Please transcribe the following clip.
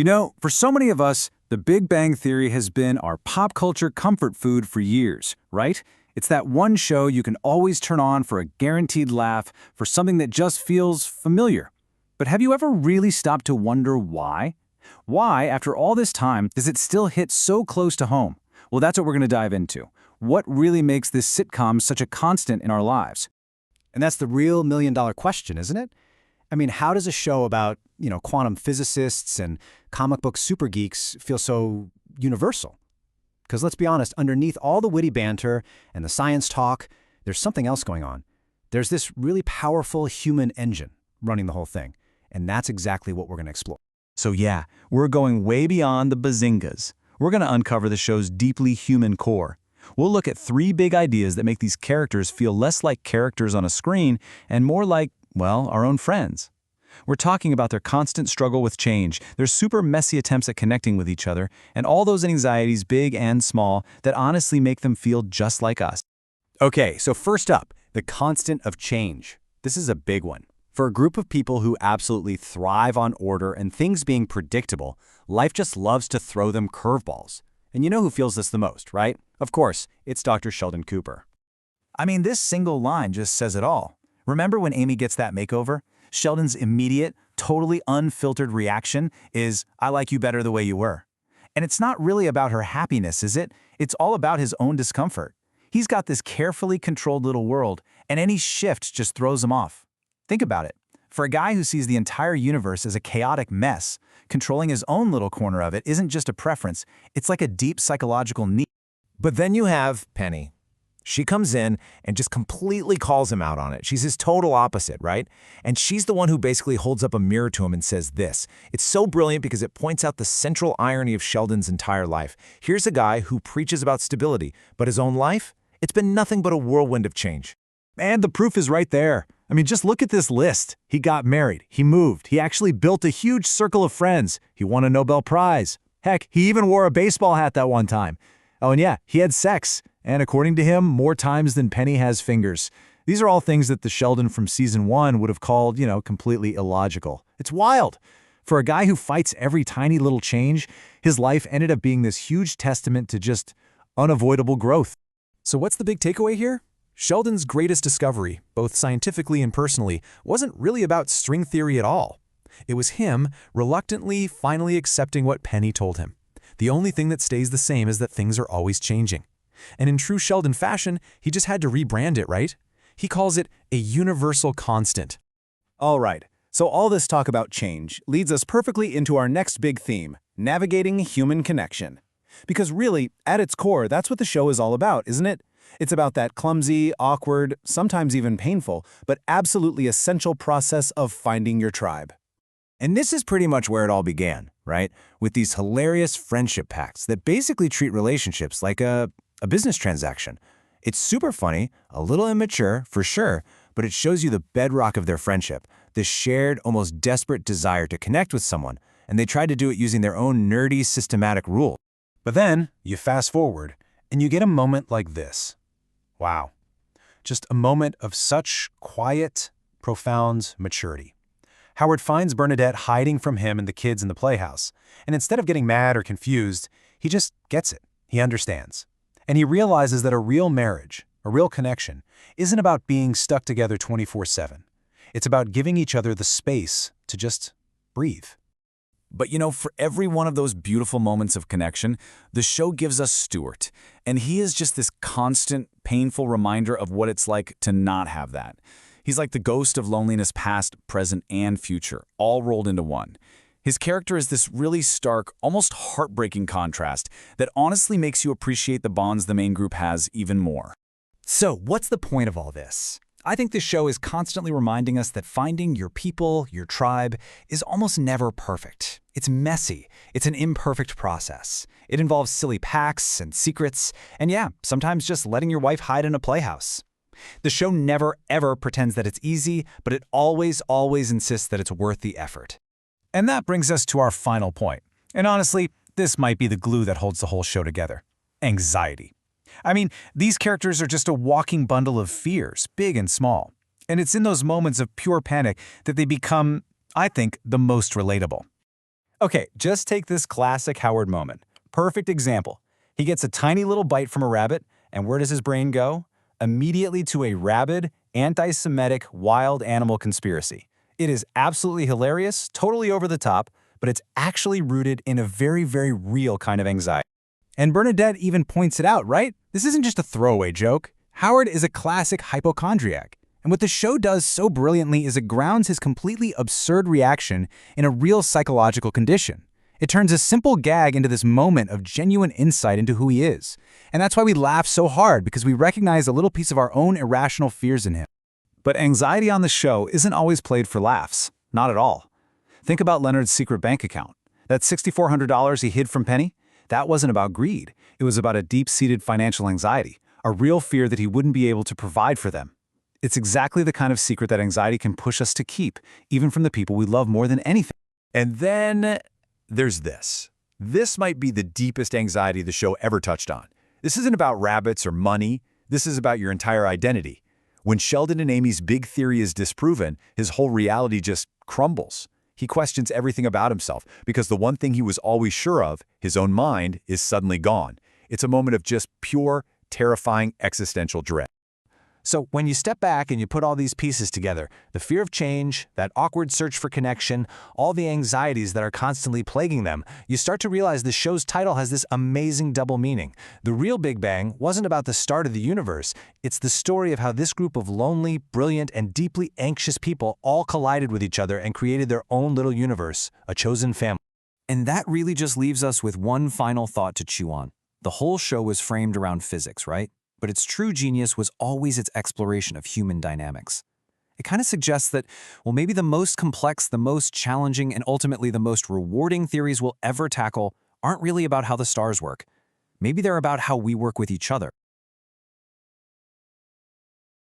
You know, for so many of us, The Big Bang Theory has been our pop culture comfort food for years, right? It's that one show you can always turn on for a guaranteed laugh, for something that just feels familiar. But have you ever really stopped to wonder why? Why, after all this time, does it still hit so close to home? Well, that's what we're going to dive into. What really makes this sitcom such a constant in our lives? And that's the real million-dollar question, isn't it? I mean, how does a show about, quantum physicists and comic book super geeks feel so universal? Because let's be honest, underneath all the witty banter and the science talk, there's something else going on. There's this really powerful human engine running the whole thing. And that's exactly what we're going to explore. So yeah, we're going way beyond the bazingas. We're going to uncover the show's deeply human core. We'll look at 3 big ideas that make these characters feel less like characters on a screen and more like, well, our own friends. We're talking about their constant struggle with change, their super messy attempts at connecting with each other, and all those anxieties, big and small, that honestly make them feel just like us. Okay, so first up, the constant of change. This is a big one. For a group of people who absolutely thrive on order and things being predictable, life just loves to throw them curveballs. And you know who feels this the most, right? Of course, it's Dr. Sheldon Cooper. I mean, this single line just says it all. Remember when Amy gets that makeover? Sheldon's immediate, totally unfiltered reaction is, "I like you better the way you were." And it's not really about her happiness, is it? It's all about his own discomfort. He's got this carefully controlled little world, and any shift just throws him off. Think about it. For a guy who sees the entire universe as a chaotic mess, controlling his own little corner of it isn't just a preference, it's like a deep psychological need. But then you have Penny. She comes in and just completely calls him out on it. She's his total opposite, right? And she's the one who basically holds up a mirror to him and says this. It's so brilliant because it points out the central irony of Sheldon's entire life. Here's a guy who preaches about stability, but his own life? It's been nothing but a whirlwind of change. And the proof is right there. I mean, just look at this list. He got married, he moved, he actually built a huge circle of friends, he won a Nobel Prize. Heck, he even wore a baseball hat that one time. Oh, and yeah, he had sex. And according to him, more times than Penny has fingers. These are all things that the Sheldon from season 1 would have called, completely illogical. It's wild. For a guy who fights every tiny little change, his life ended up being this huge testament to just unavoidable growth. So what's the big takeaway here? Sheldon's greatest discovery, both scientifically and personally, wasn't really about string theory at all. It was him reluctantly finally accepting what Penny told him. The only thing that stays the same is that things are always changing. And in true Sheldon fashion, he just had to rebrand it, right? He calls it a universal constant. All right, so all this talk about change leads us perfectly into our next big theme, navigating human connection. Because really, at its core, that's what the show is all about, isn't it? It's about that clumsy, awkward, sometimes even painful, but absolutely essential process of finding your tribe. And this is pretty much where it all began, right? With these hilarious friendship pacts that basically treat relationships like a business transaction. It's super funny, a little immature, for sure, but it shows you the bedrock of their friendship, this shared, almost desperate desire to connect with someone, and they tried to do it using their own nerdy, systematic rules. But then, you fast forward, and you get a moment like this. Wow. Just a moment of such quiet, profound maturity. Howard finds Bernadette hiding from him and the kids in the playhouse, and instead of getting mad or confused, he just gets it. He understands. And he realizes that a real marriage, a real connection, isn't about being stuck together 24/7. It's about giving each other the space to just breathe. But for every one of those beautiful moments of connection, the show gives us Stuart. And he is just this constant, painful reminder of what it's like to not have that. He's like the ghost of loneliness past, present, and future, all rolled into one. His character is this really stark, almost heartbreaking contrast that honestly makes you appreciate the bonds the main group has even more. So, what's the point of all this? I think this show is constantly reminding us that finding your people, your tribe, is almost never perfect. It's messy. It's an imperfect process. It involves silly pacts and secrets, and yeah, sometimes just letting your wife hide in a playhouse. The show never, ever pretends that it's easy, but it always, always insists that it's worth the effort. And that brings us to our final point. And honestly, this might be the glue that holds the whole show together. Anxiety. I mean, these characters are just a walking bundle of fears, big and small. And it's in those moments of pure panic that they become, I think, the most relatable. Okay, just take this classic Howard moment. Perfect example. He gets a tiny little bite from a rabbit, and where does his brain go? Immediately to a rabid, anti-Semitic, wild animal conspiracy. It is absolutely hilarious, totally over the top, but it's actually rooted in a very, very real kind of anxiety. And Bernadette even points it out, right? This isn't just a throwaway joke. Howard is a classic hypochondriac. And what the show does so brilliantly is it grounds his completely absurd reaction in a real psychological condition. It turns a simple gag into this moment of genuine insight into who he is. And that's why we laugh so hard, because we recognize a little piece of our own irrational fears in him. But anxiety on the show isn't always played for laughs. Not at all. Think about Leonard's secret bank account. That $6,400 he hid from Penny? That wasn't about greed. It was about a deep-seated financial anxiety, a real fear that he wouldn't be able to provide for them. It's exactly the kind of secret that anxiety can push us to keep, even from the people we love more than anything. And then there's this. This might be the deepest anxiety the show ever touched on. This isn't about rabbits or money. This is about your entire identity. When Sheldon and Amy's big theory is disproven, his whole reality just crumbles. He questions everything about himself because the one thing he was always sure of, his own mind, is suddenly gone. It's a moment of just pure, terrifying existential dread. So when you step back and you put all these pieces together, the fear of change, that awkward search for connection, all the anxieties that are constantly plaguing them, you start to realize the show's title has this amazing double meaning. The real Big Bang wasn't about the start of the universe. It's the story of how this group of lonely, brilliant, and deeply anxious people all collided with each other and created their own little universe, a chosen family. And that really just leaves us with one final thought to chew on. The whole show was framed around physics, right? But its true genius was always its exploration of human dynamics. It kind of suggests that, well, maybe the most complex, the most challenging, and ultimately the most rewarding theories we'll ever tackle aren't really about how the stars work. Maybe they're about how we work with each other.